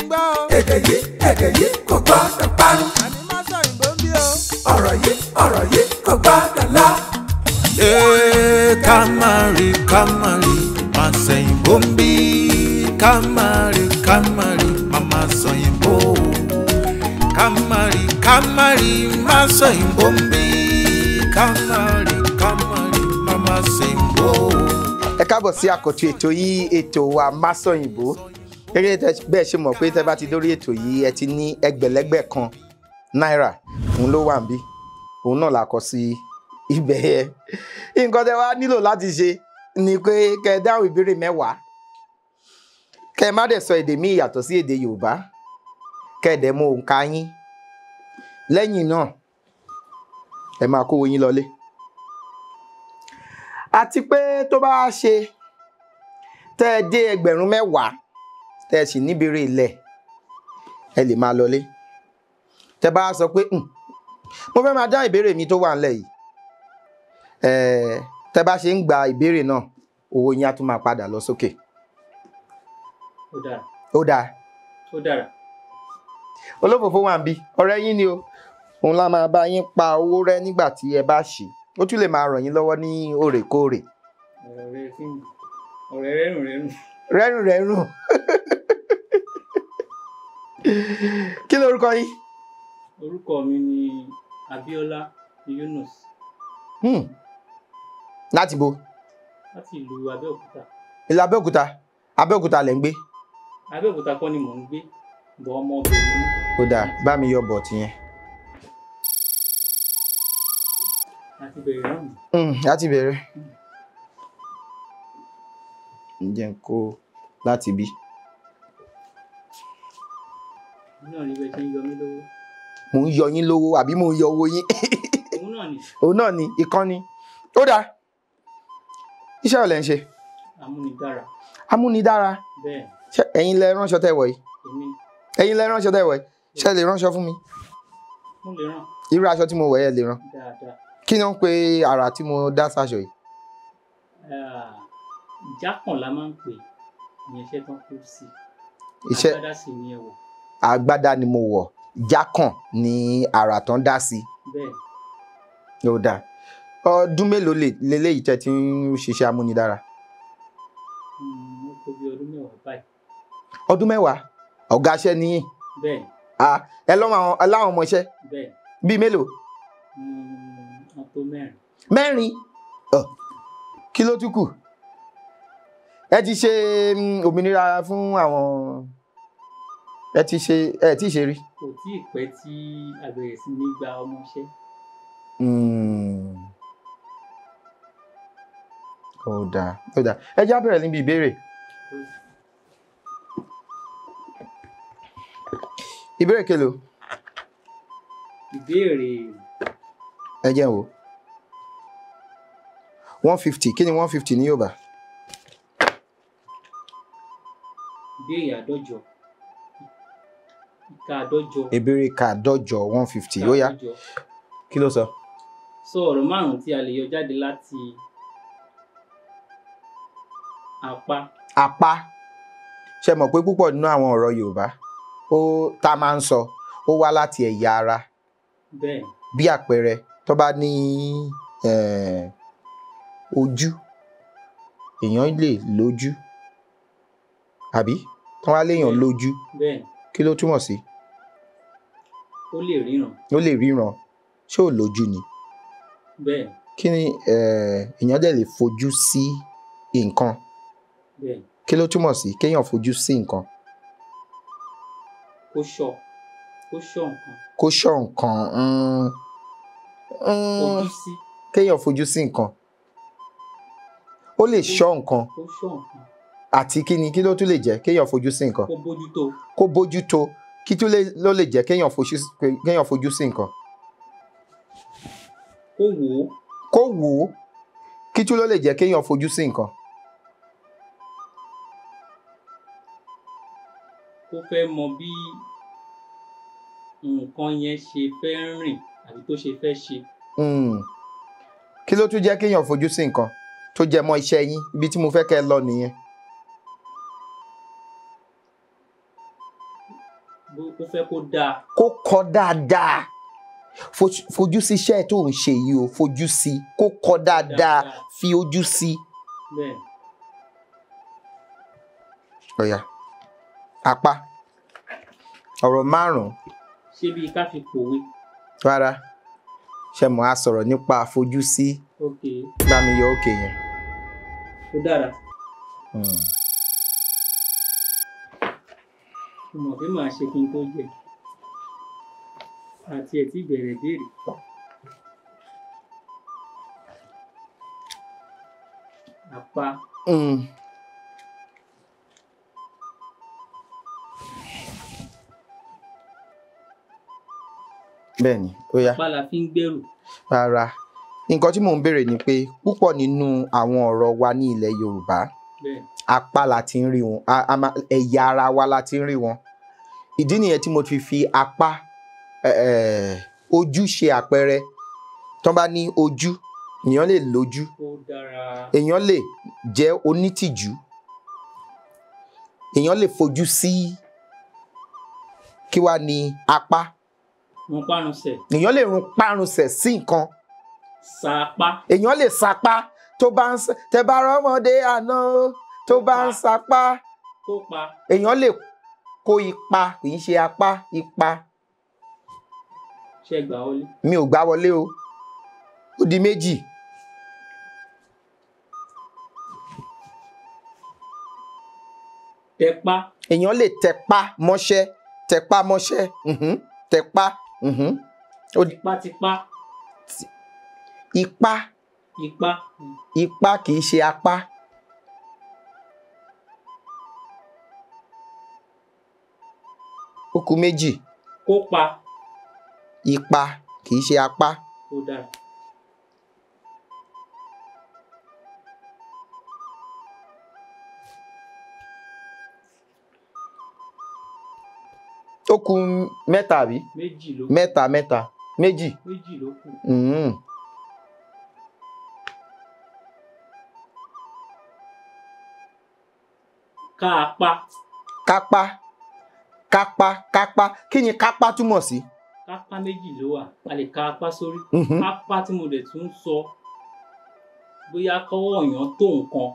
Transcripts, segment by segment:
gbọ́ o. èdè yìí kò gbọ́dọ̀ parun. àní má sọ ìbò ń bí o. ọ̀rọ̀ yìí kò gbọ́dọ̀ lọ. Kamari, má sẹ́yìnbó ń bí. Kamari, mama sẹ́yìnbó. Kamari, má sẹ́yìnbó ń bí. Kamari, mama sẹ́yìnbó. Ẹ káàbọ̀ sí àkọ́tún ètò yìí, ètò wa Má Sọ̀yìnbó. Gẹ́gẹ́ bẹ́ẹ̀ ṣe mọ̀ pé tẹ́ bá ti dórí ètò yìí ẹ ti ní ẹgbẹ̀lẹ́gbẹ̀ kan náírà òun ló wà ń bí, òun náà la kọ sí ibẹ̀ yẹn. Nǹkan tẹ́ wá nílò láti ṣe ni pé kẹ́ ẹ dáhùn ìbéèrè 10, kẹ́ ẹ má dẹ̀ sọ èdè míì yàtọ̀ sí èdè Yorùbá, kẹ́ ẹ dẹ̀ mọ òǹkà yín. Lẹ́yìn náà ẹ máa kó yín lọlé. Àti pé tó bá ṣe tẹ́ ẹ dé ẹgbẹ̀rún 10 tẹ́ ẹ sì níbèrè ilẹ̀ ẹ lè máa lọlé. Tẹ́ bá sọ pé mo fẹ́ máa dá ìbéèrè mi tó wà nílẹ̀ yìí, tẹ́ bá ṣe ń gba ìbéèrè náà owó yín á tún máa padà lọ sókè. Ó dára. Olófòfó wà ń bí, ọ̀rẹ́ yín ni o, òun la máa bá yín pa owó rẹ́ nígbà tí ẹ bá ṣì. Ó tún lè máa ràn yín lọ́wọ́ ní òrèkóòrè. ọ̀rẹ́ rẹ́rùn. Kí lorúkọ yín? Orúkọ mi ni Abíọ́lá Yunus. Láti bo? Láti ìlú Abẹ́òkúta. Ìlú Abẹ́òkúta? Abẹ́òkúta lẹ̀ ń gbé? Abẹ́òkúta kọ́ ni mò ń gbé, bọ̀ ọmọ obìnrin. Ó dáa, bá mi yọ bọ̀ tiyẹn. Láti bẹ̀rẹ̀ náà. Láti bẹ̀rẹ̀. Ǹjẹ́ n kó láti bí. Náà ni bẹ́ẹ̀ ṣe ń yọ mí lówó. Mò ń yọ yín lówó àbí mò ń yọ owó yín? Òun náà ni ìkànnì. Ó dáa. Iṣẹ́ ọ̀lẹ́ ń ṣe? Amúnidára. Bẹ́ẹ̀. Ṣé ẹ̀yin lẹ ránṣọ tẹ́ wọ̀ yìí? Èmi. Ẹ̀yin lẹ ránṣọ tẹ́ wọ̀ yìí? Ṣé lè ránṣọ fún mi? Mo lè rán. Irú aṣọ tí mo wọ̀ yẹn lè rán? Dáadáa. Kí ni wọ́n pe àrà tí mo dá sáṣọ yìí? Jákàn la máa ń pè ní iṣẹ́ tó ń kú sí. Iṣẹ́ agbádá sì ni ẹ wọ̀. Agbádá ni mo wọ̀, jákàn ni àrà tán dá sí. Bẹ́ẹ̀. Ó dáa. Ọdún mélòó leléyìí tẹ́ ti ń ṣiṣẹ́ amúnidára? Ó tó bí ọdún 10 báyìí. Ọdún 10? Ọ̀gá iṣẹ́ ni yín? Bẹ́ẹ̀. Ẹ láwọn ọmọ iṣẹ́? Bẹ́ẹ̀. Bíi mélòó? Wọ́n tó 4. 4? Kí ló tún kù? Ẹ ti ṣe òmìnira fún àwọn ẹ tí ì ṣe rí? Kò tí ì pẹ́ tí a bẹ̀rẹ̀ sí ní gba ọmọṣẹ́. Ó dáa. Ẹ já bẹ̀rẹ̀ níbi ìbéèrè. Ìbéèrè kélòó? Ìbéèrè. Ẹ jẹ́ n wò. 150. Kí ni 150 ní Yorùbá? Ìbéèrè àádọ́jọ. Ìka àádọ́jọ. Ìbéèrè ìka àádọ́jọ 150. Ó yá. Kí ló sọ? Sọ ọ̀rọ̀ 5 tí a lè yọ jáde láti apá. Apá. Ṣé mọ̀ pé púpọ̀ nínú àwọn ọ̀rọ̀ Yorùbá tá máa ń sọ ó wá láti ẹ̀yà ara. Bẹ́ẹ̀. Bí àpẹẹrẹ tó bá ní ojú, èèyàn lè lójú, àbí tó wá léèyàn lójú. Bẹ́ẹ̀. Kí ló túmọ̀ sí? Ó lè ríran. Ó lè ríran. Ṣé ò lójú ni? Bẹ́ẹ̀. Kí ni èèyàn dẹ̀ lè fojú sí nǹkan? Bẹ́ẹ̀. Kí ló túmọ̀ sí kéèyàn fojú sí nǹkan? Kó ṣọ́ nǹkan. Kó ṣọ́ nǹkan. Fojú sí. Kéèyàn fojú sí nǹkan. Ó lè ṣọ́ nǹkan. Kó ṣọ́ nǹkan. Àti kí ni, kí ló tún lè jẹ́ kéèyàn fojú sí nǹkan? Kó bójútó. Kó bójútó. Kí tún ló lè jẹ́ kéèyàn fojú sí nǹkan? Kó wò ó. Kó wò ó. Kí tún ló lè jẹ́ kéèyàn fojú sí nǹkan? Kó fẹ́ mọ bí nǹkan yẹn ṣe fẹ́ rìn àbí tó ṣe fẹ́ ṣe. Kí ló tún jẹ́ kéèyàn fojú sí nǹkan tó jẹ mọ́ iṣẹ́ yín? Ibi tí mo fẹ́ kẹ́ ẹ lọ nìyẹn. ó fẹ́ kó dáa. kó kọ́ dáadáa fojú sí iṣẹ́ tó ń ṣe yìí o fojú sí kó kọ́ dáadáa fi ojú sí. bẹ́ẹ̀. ọ̀yà apá ọ̀rọ̀ 5. ṣé bí ká fi pòwe. rárá ṣe mọ̀ á sọ̀rọ̀ nípa fojú sí. ok. bá mi yọ òkè yẹn. ó dára. mo mọ̀ pé màá ṣe kí n tó jẹ àti ẹ̀ tí bẹ̀rẹ̀ béèrè. apá. bẹ́ẹ̀ni ó yá. apá la fi ń gbẹ́rù. rárá nǹkan tí mò ń béèrè ni pé púpọ̀ nínú àwọn ọ̀rọ̀ wa ní ilẹ̀ Yorùbá apá la ti ń rí wọn ẹ̀yà ara wa la ti ń rí wọn ìdí nìyẹn tí mo ti fi apá ojú ṣe àpẹẹrẹ tán bá ní ojú èèyàn lè lójú èèyàn lè jẹ́ onítìjú èèyàn lè fojú sí kí wá ní apá èèyàn lè run párùnsẹ̀ sí nǹkan sapá èèyàn lè sapá tó bá ń tẹ bá rọmọdé àná tó bá ń sapá kópa èèyàn lè kó ipa kì í ṣe apá ipa. ṣé gbà wọlé. mi ò gbá wọlé o ó di méjì. tẹpá. èèyàn lè tẹpá mọ́ṣẹ́ tẹpá mọ́ṣẹ́ tẹpá. tipátipá. ipá. ipá. ipá kì í ṣe apá. ó kù méjì. kópa. ipa kì í ṣe apá. ó dára. ó kù mẹ́ta àbí. méjì ló kù. mẹ́ta méjì. méjì ló kù. kápá. kápá kápá kí ni kápá túmọ̀ sí. kápá méjì ló wà a lè ka apá sórí. kápá tí mo dẹ̀ tún sọ bóyá kọ́wọ́ èèyàn tó nǹkan.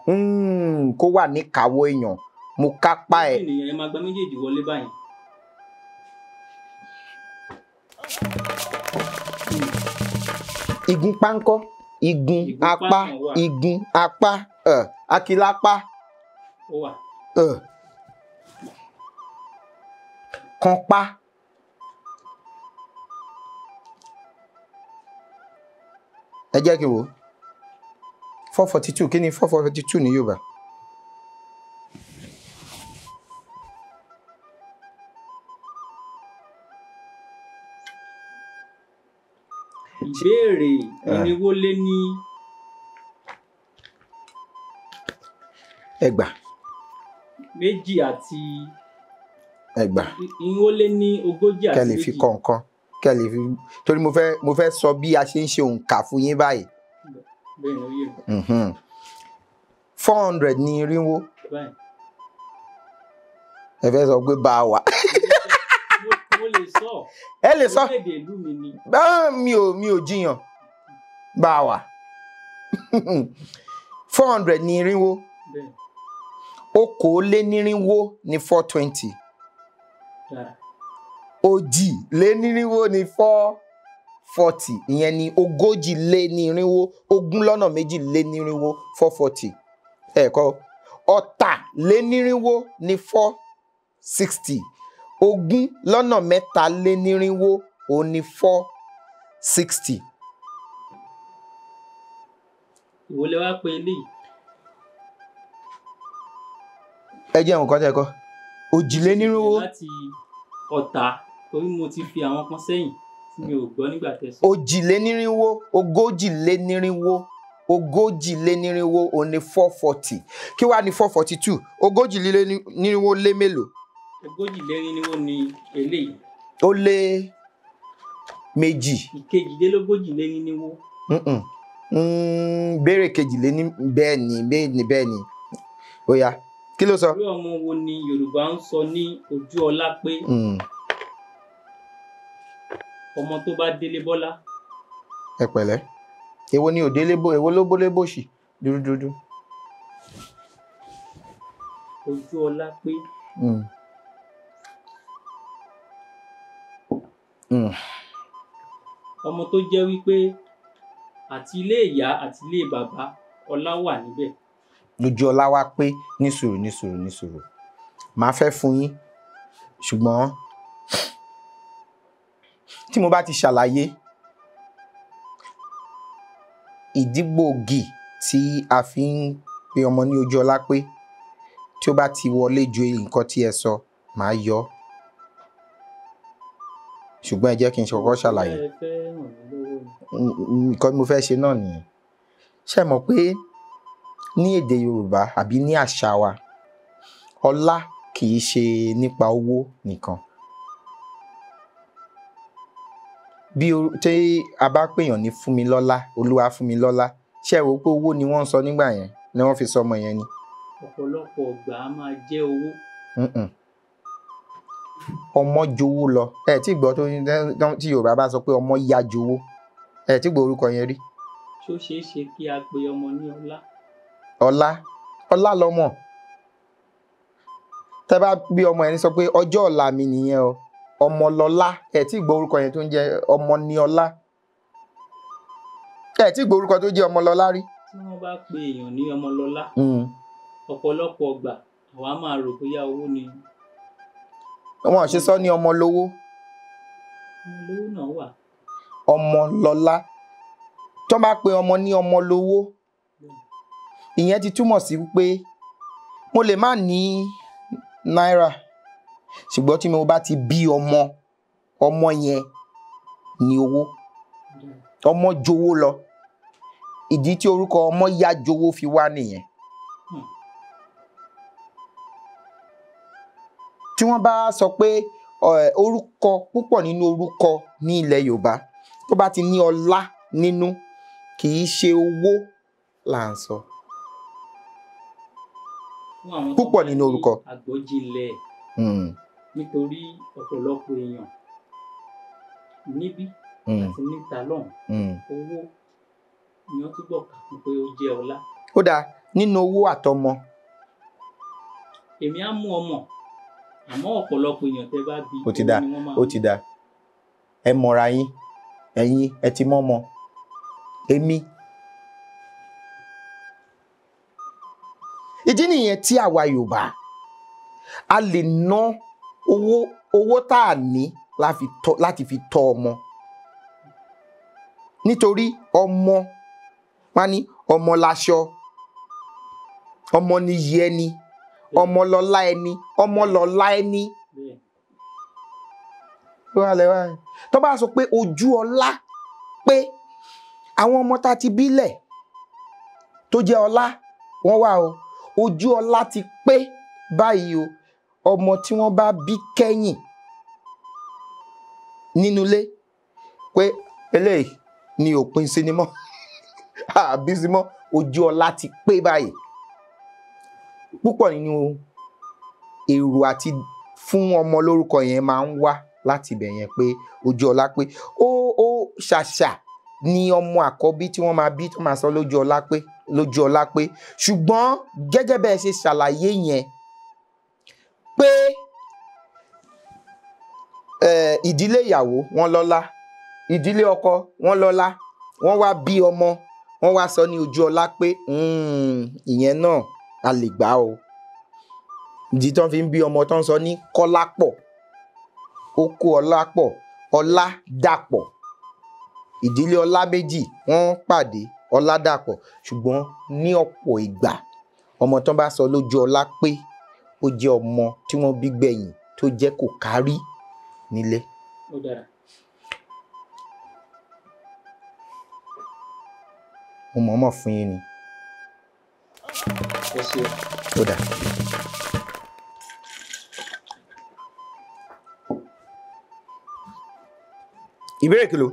kó wà ní kàwọ́ èèyàn mo kápá ẹ̀. ènìyàn ẹ máa gba méjèèjì wọlé báyìí. igun pánkọ́ igun apá igun apá akílápá. ó wà. kànpá. ẹ jẹ́ kí n wò 442 kí ni 442 ní Yorùbá. ìbéèrè irinwó lé ní. ẹgbàá. méjì àti. ẹgbàá. irinwó lé ní ogójì àti méjì. kẹ́ lè fi kọ̀ọ̀kan kẹ́ lè fi torí mo fẹ́ sọ bí a ṣe ń ṣe òǹkà fún yín báyìí. bẹ́ẹ̀ ni ó yẹ. 400 ní irínwó. báyìí. ẹ fẹ́ sọ pé bá a wà. mo lè sọ. ẹ lè sọ. orílẹ̀-èdè ìlú mi ni. mi ò jiyàn bá a wà. 400 ní irínwó. bẹ́ẹ̀. okòólénírínwó ní 420. òjìlénírínwó ní 440 ìyẹn ní ogójìlénírínwó ogún lọ́nà méjìlénírínwó 440 ẹ̀kọ́ ọ̀tàlénírínwó ní 460 ogún lọ́nà mẹ́talénírínwó òun ní 460. ìwọ lẹ wá pé eléyìí. ẹ jẹ́ nǹkan tẹ́ kọ́ òjìlénírínwó. láti ọ̀tà torí mo ti fi àwọn kan sẹ́yìn tí mi ò gbọ́ nígbà tẹ́ sọ. òjìlénírínwó ogójìlénírínwó òun ní 440 kí wàá ní 442 ogójìlénírínwó lé mélòó. ogójìlénírínwó ni eléyìí. ó lé méjì. ìkejìlélógójìlénírínwó. béèrè kejìléní bẹ́ẹ̀ ni ó yá kí ló sọ. orí ọmọ wo ni Yorùbá ń sọ ní ojú ọlá pé. ọmọ tó bá délé bọ́lá. ẹ pẹ̀lẹ́ èwo ni òdélé bó èwo ló bólé bòṣì dúdúdú. ojú ọlá pé. ọmọ tó jẹ́ wípé àti ilé ìyá àti ilé bàbá ọlá wà níbẹ̀. lójú ọlá wá pé ní sùúrù màá fẹ́ fún yín ṣùgbọ́n tí mo bá ti ṣàlàyé ìdígbòógì tí a fi ń pe ọmọ ní ojú ọlá pé tí ó bá ti wọlé ju nǹkan tí ẹ sọ màá yọ ṣùgbọ́n ẹ jẹ́ kí n kọ́kọ́ ṣàlàyé nǹkan tí mo fẹ́ ṣe náà nìyẹn. ṣé ẹ mọ̀ pé ní èdè Yorùbá àbí ní àṣà wa ọlá kì í ṣe nípa owó nìkan. bí tí a bá pèèyàn ní Fúnmilọ́lá Olúwa Fúnmilọ́lá ṣé ẹ rò pé owó ni wọ́n ń sọ nígbà yẹn ni wọ́n fi sọ ọmọ yẹn ni. ọ̀pọ̀lọpọ̀ ọgbà á máa jẹ́ owó. ọmọ jowó lọ ẹ tí gbọ́ tí Yorùbá bá sọ pé ọmọ yá jowó ẹ tí gbọ́ orúkọ yẹn rí. ṣó ṣeé ṣe kí a pe ọmọ ní ọlá. ọlá lọmọ tẹ́ bá bí ọmọ yẹn sọ pé ọjọ́ ọ̀la mi nìyẹn o Ọmọlọ́lá ẹ tí gbọ́ orúkọ yẹn tó ń jẹ́ Ọmọníọlá ẹ tí gbọ́ orúkọ tó jẹ́ Ọmọlọ́lá rí. tí wọ́n bá pe èèyàn ní Ọmọlọ́lá ọ̀pọ̀lọpọ̀ ọgbà àwa máa rò bóyá owó ni. wọn ò ṣe sọ ní Ọmọlówó. Ọmọlówó náà wà. Ọmọlọ́lá tó bá pe ọmọ ní Ọmọlówó ìyẹn ti túmọ̀ sí pé mo lè má ní náírà ṣùgbọ́n tí mo bá ti bí ọmọ yẹn ní owó ọmọ jowó lọ ìdí tí orúkọ ọmọ yá jowó fi wá nìyẹn. tí wọ́n bá sọ pé orúkọ púpọ̀ nínú orúkọ ní ilẹ̀ Yorùbá tó bá ti ní ọlá nínú kì í ṣe owó là ń sọ. púpọ̀ nínú orúkọ. àgbọ́jilẹ̀ nítorí ọ̀pọ̀lọpọ̀ èèyàn níbí àti níta lọ́hùn owó ni wọ́n túbọ̀ kà fún pé ó jẹ́ ọlá. ó dáa nínú owó àtọmọ. èmi á mú ọmọ àmọ́ ọ̀pọ̀lọpọ̀ èèyàn tẹ́ bá bí. ó ti dáa ó ti dáa ẹ mọ̀ra yín ẹ̀yin ẹ ti mọ́ ọmọ èmi. ìdí nìyẹn tí àwa Yorùbá a lè ná owó tá a ní láti fi tọ́ ọmọ nítorí ọmọ wọn ní ọmọ láṣọ ọmọ níyì ẹni ọmọ lọ́lá ẹni ọmọ lọ́lá ẹni. tó bá sọ pé ojú ọlá pé àwọn ọmọ tá a ti bílẹ̀ tó jẹ́ ọlá wọ́n wà o ojú ọlá ti pé báyìí o ọmọ tí wọ́n bá bí kẹ́yìn nínú ilé pé eléyìí ni òpin sinimá àbí sinimá ojú ọlá ti pé báyìí. púpọ̀ nínú èrò àti fún ọmọ lórúkọ yẹn máa ń wá láti ibẹ̀ yẹn pé ojú ọlá pé ó ṣàṣà ni ọmọ àkọ́bí tí wọ́n máa bí tó máa sọ lójú ọlá pé ṣùgbọ́n gẹ́gẹ́ bẹ́ẹ̀ ṣe ṣàlàyé yẹn pé ìdílé ìyàwó wọn lọ́lá ìdílé ọkọ wọn lọ́lá wọ́n wá bí ọmọ wọ́n wá sọ ní ojú ọlá pé ìyẹn náà a lè gbà o ìdí tó ń fi bí ọmọ tó ń sọ ní Kọ́lápọ̀ ó kó ọlá pọ̀ ọlá dàpọ̀ ìdílé ọlá méjì wọ́n pàdé ọlá dàpọ̀ ṣùgbọ́n ní ọ̀pọ̀ ìgbà ọmọ tó bá sọ lójú ọlá pé ó jẹ́ ọmọ tí wọ́n bí gbẹ̀yìn tó jẹ́ kò kárí nílé. ó dára. mo mọ̀ọ́mọ̀ fún yín ni. ẹ ṣeun. ó dà. ìbéèrè kìlọ̀.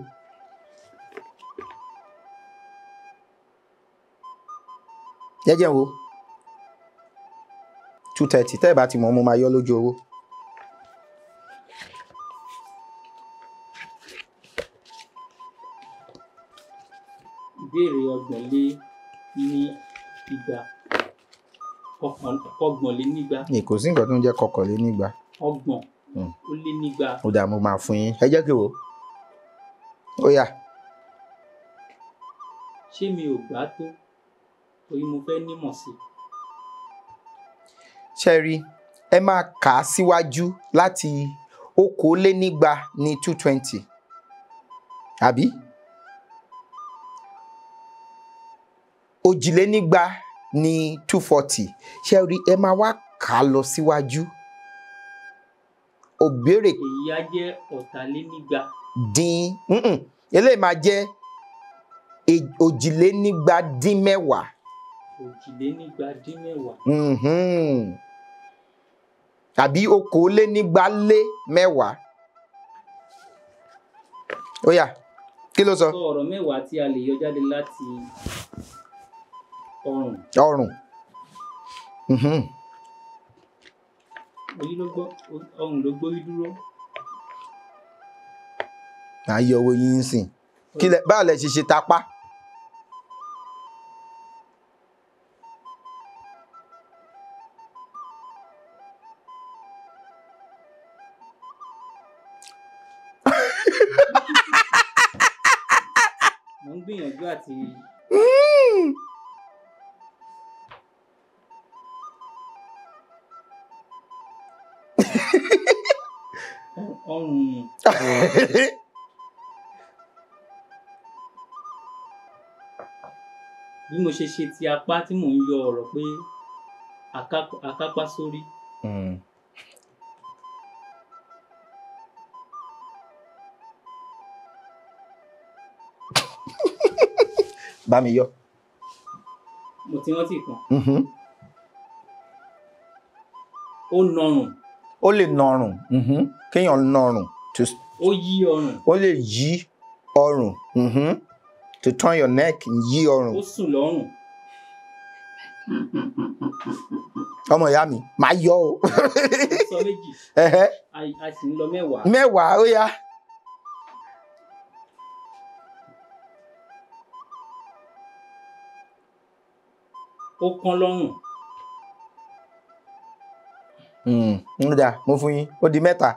jẹ́jẹ́ wo 230 tẹ́ ẹ bá ti mọ̀ mo máa yọ lójú owó. ìbéèrè 200 200. ní kò sí nǹkan tó ń jẹ́ 200. 200. ó dà mo máa fún yín ẹ jẹ́ kí wo ó yá. ṣé mi ò gbà tó torí mo fẹ́ nímọ̀ sí i. ṣe rí ẹ máa kà á síwájú láti 200 ní 220 àbí 200 ní 240 ṣe rí ẹ máa wá kà á lọ síwájú òbéèrè èyí á jẹ́ 200 dín eléyìí máa jẹ́ 200 dín mẹ́wàá. 200 dín mẹ́wàá. Tàbí 200 lé mẹ́wàá. Ó yá, kí ló sọ? Sọ ọ̀rọ̀ mẹ́wàá tí a lè yọ jáde láti ọrùn. Ọrùn. Ọrùn ló gbórí dúró. À ń yọ owó yín sìn. Báwo lẹ ṣe tapá? Mo ń gbìyànjú àti ọrùn. Bí mo ṣe ti apá tí mò ń yọ ọ̀rọ̀ pé akápá sórí. Bá mi yọ. Mo ti rántí kan. Ó nọrùn. Ó lè nọrùn. Kéèyàn nọrùn. Ó yí ọrùn. Ó lè yí ọrùn. To turn your neck, yí ọrùn. Ó sùn lọ́rùn. Ọmọ ìyá mi, máa yọ o. Sọ méjì. A sì ń lọ 10. 10, ó yá. Ó kán lọ́rùn. Ń dà, mo fún yín. Ó di 3.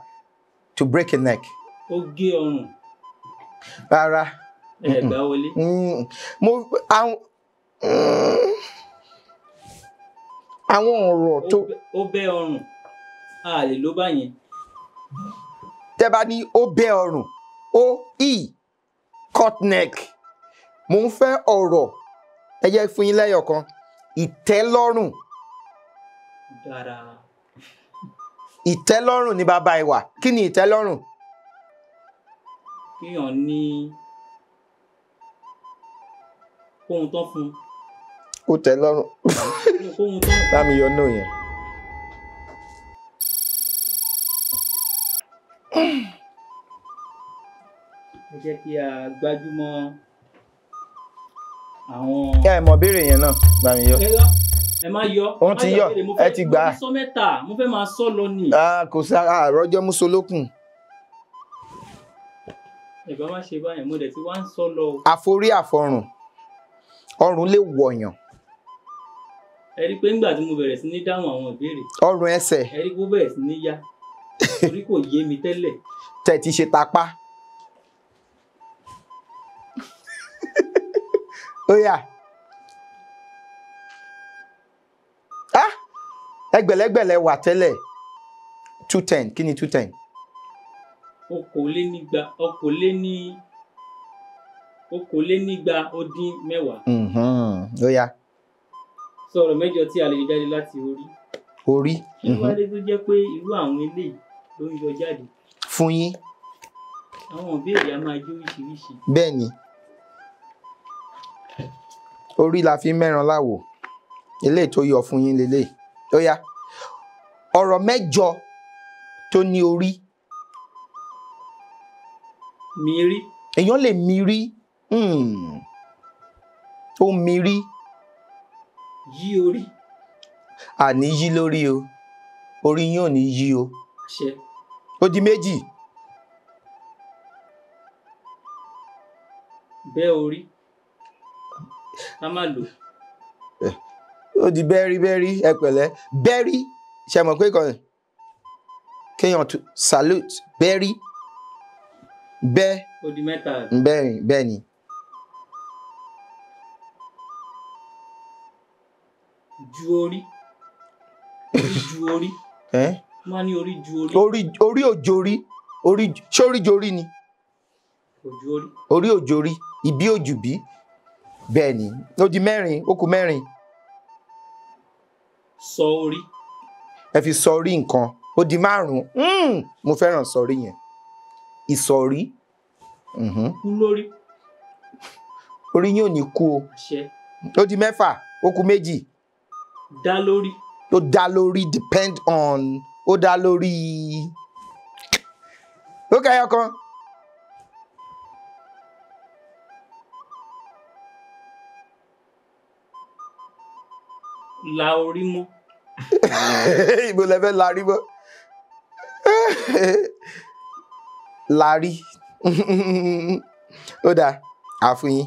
To break a neck. Ó gé ọrùn. Rárá. Ẹ̀gbá wọlé. Àwọn ọ̀rọ̀ tó. Ó bẹ́ ọrùn. A lè ló báyẹn. Tẹ́ bá ní ó bẹ́ ọrùn. Cut neck. Mo ń fẹ́ ọ̀rọ̀. Ẹ jẹ́ fún yín lẹ́yọ̀ kan. Ìtẹ́lọ́rùn. Dára. Ìtẹ́lọ́rùn ni bàbá ìwà. Kí ni ìtẹ́lọ́rùn? Kíyàn ní kóhun tán fún. Ó tẹ́ lọ́rùn. Kóhun tán. Bá mi yọ náà yẹn. Ẹ jẹ́ kí a gbájúmọ́ àwọn. Ẹ mọ̀ béèrè yẹn náà. Bá mi yọ. Ẹ má yọ. Òun ti yọ. Ẹ ti gbà. Mo fi sọ 3. Mo fẹ́ máa sọ lọ ni. Kò sí àrọ́jọ́ músolókùn. Ẹ̀bá má ṣe báyẹn, mo dẹ̀ ti wá ń sọ lọ. Àforí àfọrùn. Ọrùn lè wọ̀yàn. Ẹ rí pé ńgbà tí mo bẹ̀rẹ̀ sí ní dáhùn àwọn ìbéèrè. Ọrùn ẹsẹ̀. Ẹ rí pé ó bẹ̀rẹ̀ sí ní yá. Torí kò yé mi tẹ́lẹ̀. Tẹ̀ ti ṣe tapá. Ó yá. Ẹgbẹ̀lẹ́gbẹ̀lẹ́ wà tẹ́lẹ̀. 210. Kí ni 210? 200 ó dín 10. Ó yá. Sọ̀rọ̀ mẹ́jọ tí a lè yọ jáde láti orí. Orí. Kí ló wá dé tó jẹ́ pé irú àwọn eléyìí ló ń yọ jáde? Fún yín. Àwọn ìbéèrè a máa jẹ́ oríṣiríṣi. Bẹ́ẹ̀ ni. Orí la fi mẹ́ran láwo. Eléyìí tó yọ fún yín leléyìí. Ó yá. Ọ̀rọ̀ 8 tó ní orí. Mírí. Èèyàn lè mírí. Ó mírí. Yí orí. Àní yí lórí o. Orí yín ò ní yí o. Àṣẹ. Ó di 2. Bẹ́ orí. ká má lò. ó di bẹ́rí bẹ́rí ẹ pẹ̀lẹ́ bẹ́rí ṣe mọ̀ pé kàn kéèyàn tó salute bẹ́rí bẹ́ Ó di mẹ́ta. bẹ́ẹ̀ ni Ju orí. Orí ju orí. Má ní orí ju orí. orí òjòrí orí sórí jorí ni Ojú orí. orí òjòrí ibi òjùbí bẹ́ẹ̀ ni ó di mẹ́rin ó kù mẹ́rin Sọ orí. ẹ fi sọrí nǹkan ó di márùn-ún mo fẹ́ràn sọrí yẹn ìsọ̀rí Kú lórí. orí yín ò ní kú o Àṣẹ. ó di mẹ́fà ó kù méjì Dá lórí. ó dá lórí depend on ó dá lórí ó kẹyọ kan La orí mọ́. ibo lẹ fẹ́ larí bọ́ larí ó dáa àfihàn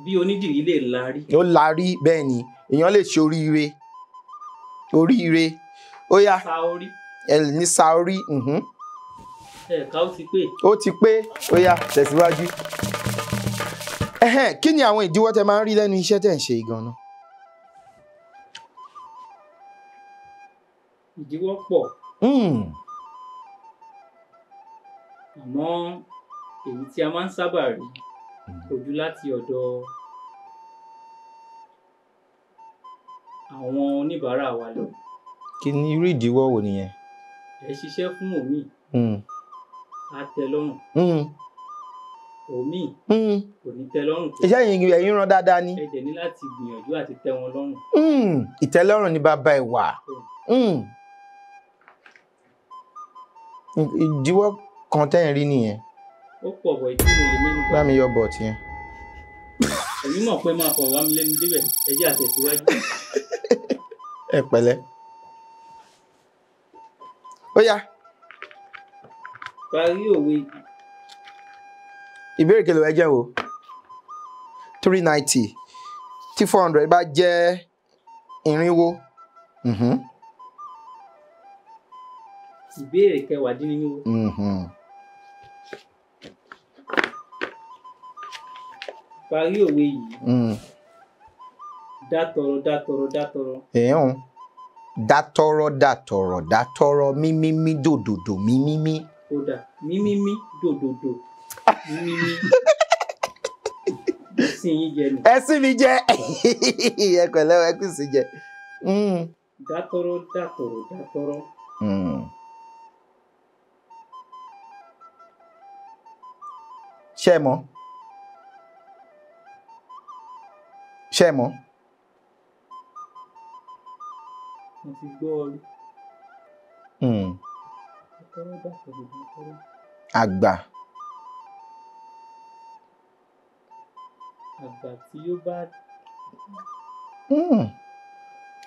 Bí onídìrí lè larí. ó larí bẹ́ẹ̀ ni èèyàn lè ṣe oríire oríire ó yá Sa orí. ẹ ní saori Ẹ̀ka ó ti pé. ó ti pé ó yá tẹ̀síwájú kí ni àwọn ìdíwọ́ tẹ máa ń rí lẹ́nu iṣẹ́ tẹ̀ ń ṣe gan-an. Ìdíwọ́ pọ̀. Àmọ́ èyí tí a máa ń sábà rí ojú láti ọ̀dọ̀ àwọn oníbàárà wa lọ. kí ni irú ìdíwọ́ wo nìyẹn. Ẹ ṣiṣẹ́ fún òmí. Á tẹ́ lọ́rùn. Òmí kò ní tẹ́ lọ́rùn. iṣẹ́ ẹ̀yin rán dáadáa ni. Ẹ dẹ̀ ní láti gbìyànjú àti tẹ́ wọn lọ́rùn. ìtẹ́lọ́rùn ni bàbá ìwà. ìdíwọ́ kan tẹ́yìn rí nìyẹn. Ó pọ̀ bọ̀ ìdí mo lè mẹ́nu bá mi yọ bọ̀t yẹn. Èmi mọ̀ pé máa fọ̀ wá mi lẹ́nu débẹ̀ ẹ jẹ́ àtẹ̀síwájú. ẹ pẹ̀lẹ́. ó yá. Parí òwe. ìbéèrè kele ẹ jẹ́ wo 390 tí 400 bá jẹ́ irinwó. Ìbéèrè 19. Parí òwe yìí. Dátọrọ dátọrọ dátọrọ. èèyàn dátọrọ dátọrọ dátọrọ mímímí dòdòdò mímímí. Kódà mímímí dòdòdò mímímí. Ẹ̀sìn yín jẹ nù. ẹ̀sìn mi jẹ ẹ pẹ̀lẹ́ ẹ kù sí jẹ. Dátọrọ dátọrọ dátọrọ. ṣé ẹ mọ̀ ṣé ẹ mọ̀. Mo ti gbọ́ ọ rí. Dátọrọ dátọrọ dátọrọ. àgbà. Àgbà tí ó bá.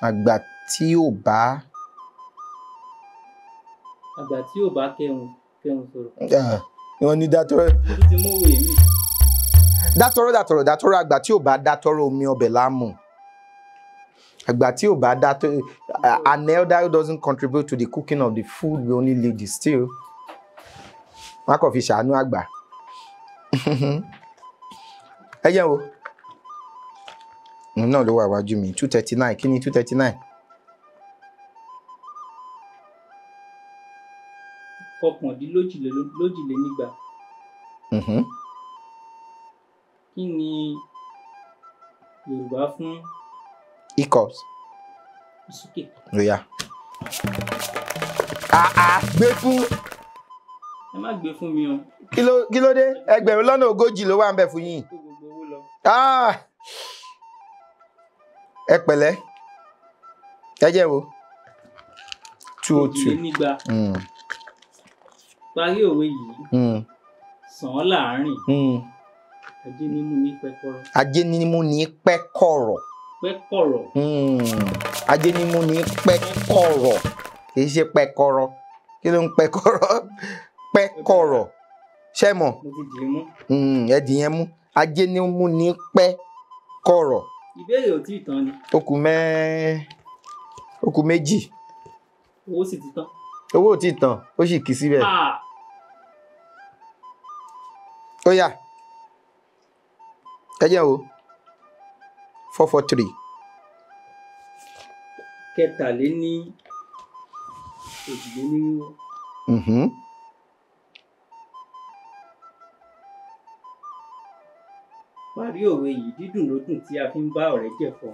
àgbà tí ò bá. Àgbà tí ò bá kẹhùn sọ̀rọ̀. wọ́n ní dátọrọ. Ó ti mú òwe mi. dátọrọ dátọrọ dátọrọ àgbà tí ò bá dátọrọ omi ọbẹ̀ láàmú. àgbà tí ò bá dátọrọ an elder who doesn't contribute to the cooking of the food will only lead the stew. wọ́n á kàn fi ṣàánú àgbà. ẹ jẹ́ wo náà ló wà wájú mi 239 kí ni 239. Ọ̀kàndínlójìlénígba. Kí ni Yorùbá fún hiccups. ìsúkè? Oya. Gbé fún. Ẹ má gbé fún mi o. Kí ló dé? 1,40 ló wà ń bẹ̀ fún yín. Kó gbogbo owó lọ. Ẹ pẹ̀lẹ́. Ẹ jẹ́ wo. 202. Òjìlénígba. Parí òwe yìí. Sàn án láàárín. Ajé ní mú ní pẹ́kọ́rọ́. Ajé ní mú ní pẹ́kọ̀rọ̀. Pẹ́kọ̀rọ̀. Ajé ní mú ní pẹ́kọ̀rọ̀. Kì í ṣe pẹ́kọ̀rọ̀. Kí ló ń pẹ́kọ̀rọ̀? Pẹ́kọ̀rọ̀. Ṣé mọ̀? Mo ti dì í mú. Ẹ dì yẹn mú. Ajé ní mú ní pẹ́ kọ̀rọ̀. ìbéèrè ò tí ì tán ni. Ó kù méjì. Owó sì ti tán. Owó ò tí ì tán, ó sì kì í síbẹ̀. Ó yá. Ẹ jẹ́ o. 443. Kẹtàléní òjìlénírínwó. Parí òwe yìí, dídùn ló dùn tí a fi ń bá ọ̀rẹ́ jẹ̀fọ́.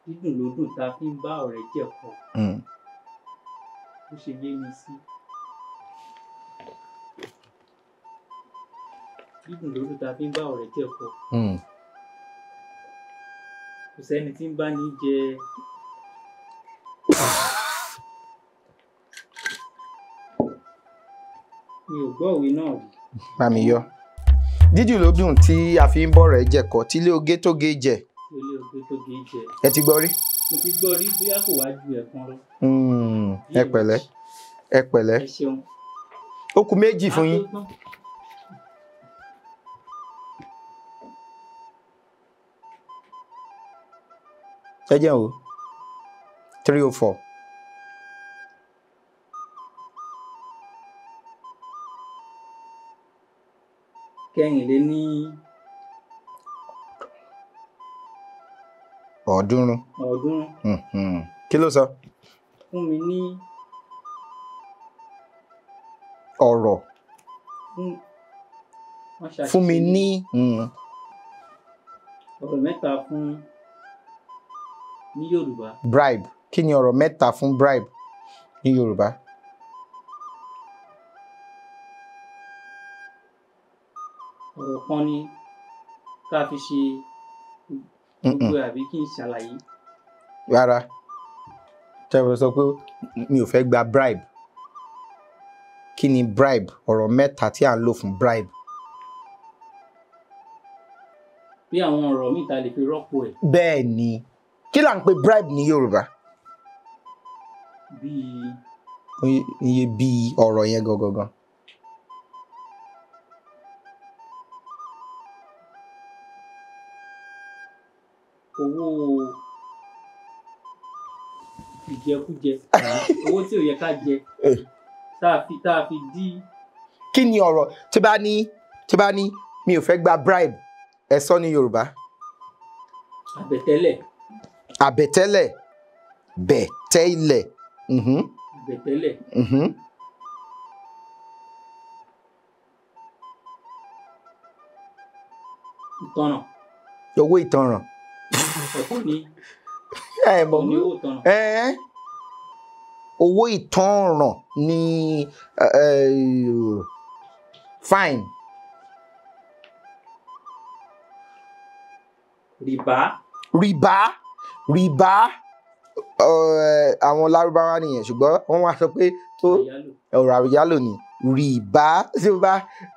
Dídùn ló dùn tá a fi ń bá ọ̀rẹ́ jẹ̀fọ́. Bó ṣe yé mi sí. Dídùn ló dùn tá a fi ń bá ọ̀rẹ́ jẹ̀fọ́. Kò sẹ́ni tí ń bá ní jẹ. Mi ò gbọ́ òwe náà rí. Bá mi yọ. Dídùn ló dùn tí a fi ń bọ̀rẹ̀ jẹ̀kọ́ tí ilé oge tó ge jẹ. Ilé oge tó ge jẹ. Ẹ ti gbọ́ rí? Mo ti gbọ́ rí, bóyá kò wá ju ẹ̀kan lọ. Ẹ pẹ̀lẹ́. Ẹ pẹ̀lẹ́. Ẹ ṣeun. Ó kù méjì fún yín. Ẹ jẹ́ o. 304. Kẹrìnléní ọ̀ọ́dúnrún. Kí ló sọ? Fún mi ní ọ̀rọ̀. Fún mi ní ọ̀rọ̀ mẹ́ta fún ní Yorùbá. Bribe. Kí ni ọ̀rọ̀ mẹ́ta fún bribe ní Yorùbá? Ọ̀rọ̀ kan ni ká fi ṣe gbogbo àbí kí n ṣàlàyé. Rárá. Tẹ́wọ́ sọ pé mi ò fẹ́ gba bribe. Kí ni bribe? Ọ̀rọ̀ mẹ́ta tí à ń lò fún bribe. Bí àwọn ọ̀rọ̀ míì ta lè fi rọ́pò ẹ̀. Bẹ́ẹ̀ ni. Kí là ń pè bribe ní Yorùbá? Iye bí ọ̀rọ̀ yẹn gangan. Owó ìjẹkújẹ. Owó tí ò yẹ ká jẹ. Tá a fi dí. Kí ni ọ̀rọ̀ tí bá ní mi ò fẹ́ gba bribe? Ẹ sọ ní Yorùbá. Àbẹ̀tẹ́lẹ̀. Àbẹ̀tẹ́lẹ̀. Bẹ̀tẹ́lẹ̀. Àbẹ̀tẹ́lẹ̀. Ìtanràn. Owó ìtanràn. Ọ̀tọ̀ ni. Mọ̀ ní owó ìtanràn. Owó ìtanràn ni fine. Rìbá. Àwọn Lárúbáwá nìyẹn, ṣùgbọ́n wọ́n wá sọ pé ọ̀rọ̀ àyálò ni. Rìbá.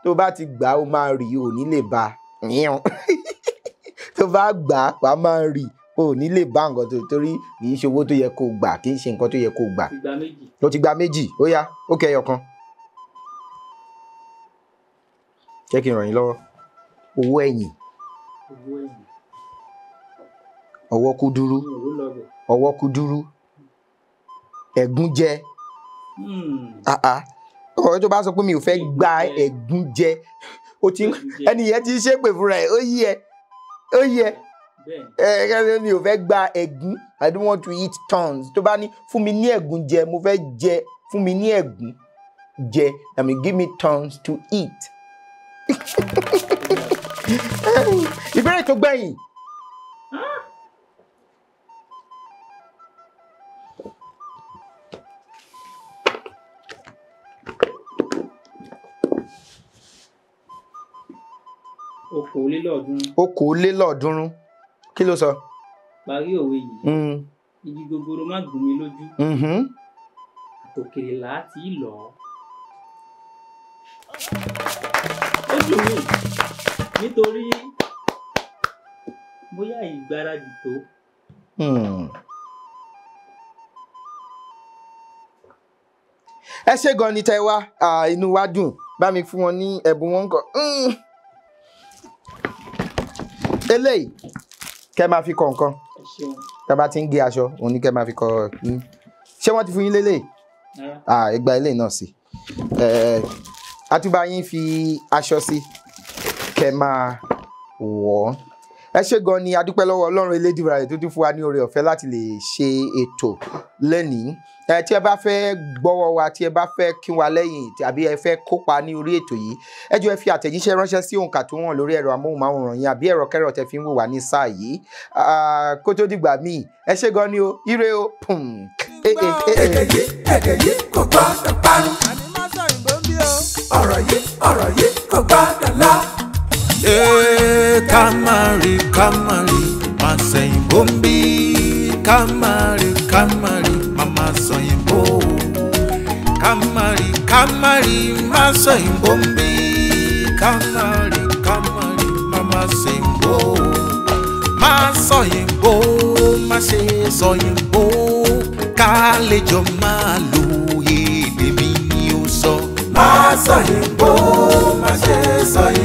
Tó bá ti gbà ó máa rì, ò ní lè bá. Tó bá gbà wàá máa rì, ò ní lè bá nǹkan torí kì í ṣe owó tó yẹ kó gbà, kì í ṣe nǹkan tó yẹ kó gbà. Ó ti gba méjì. Ó yá, ó kẹyọ kan. Jẹ́ kí n ràn yín lọ́wọ́. Owó ẹ̀yìn. Ọwọ́ kúdúrú. Ọwọ́ kúdúrú. Ẹ̀gúnjẹ. Ọ̀rọ̀ tó bá sọ pé mi ò fẹ́ gba ẹ̀gúnjẹ, ẹni yẹn ti ṣépè fúnra ẹ̀. Ó yí ẹ. Mi ò fẹ́ gba ẹ̀gún. I don't want to eat tongues. Tó bá ní fún mi ní ẹ̀gúnjẹ, mo fẹ́ jẹ. Fún mi ní ẹ̀gúnjẹ. I mean, give me tongues to eat. Ìbéèrè tó gbẹ̀yìn. Okòólélọ́ọ̀ọ́dúnrún. Kí ló sọ? Parí òwe yìí. Igi gogoro má gún mi lójú. Àtòkèrè là á ti lọ̀ ọ́. Ó dùn mí nítorí bóyá ìgbáradì tó. ẹ ṣé gan ni tẹ wá inú wa dùn bá mi fún wọn ní ẹ̀bùn wọn kan eléyìí kẹ́ máa fi kọ nǹkan tẹ́ bá ti ń gé aṣọ òun ni kẹ́ máa fi kọ ṣé wọ́n ti fún yín lélẹ̀ ẹgbà eléyìí náà sí àtúbà yín fi aṣọ sí kẹ́ máa wọ̀ ẹ ṣé gan ni adúpẹ́ lọ́wọ́ Ọlọ́run Elédùmarè tó tún fún wa ní oore ọ̀fẹ́ láti lè ṣe ètò lẹ́nìí tí ẹ bá fẹ́ gbọ́wọ́ wa tí ẹ bá fẹ́ kí wa lẹ́yìn tàbí ẹ fẹ́ kópa ní orí ètò yìí ẹ jọ̀ọ́ ẹ fi àtẹ̀jíṣẹ́ ránṣẹ́ sí òǹkà tó hàn lórí ẹ̀rọ amóhùnmáwòrán yín àbí ẹ̀rọ kẹ́rọ̀ tẹ́ fi ń wò wá ní sáà yìí kó tó dìgbà míì ẹ ṣé gan ni o ire o. Èdè yìí kò gbọ́dọ̀ parun. Ọ̀rọ̀ yìí kò gbọ́dọ̀ lọ. Kamari, Masayimbo mbi. Kamari, Mama Sayimbo. Kamari, Masayimbo mbi. Kamari, Mama Sayimbo. Masayimbo, Masayimbo. Kálejò máa lo èdè mi ni ó sọ. Masayimbo, Masayimbo.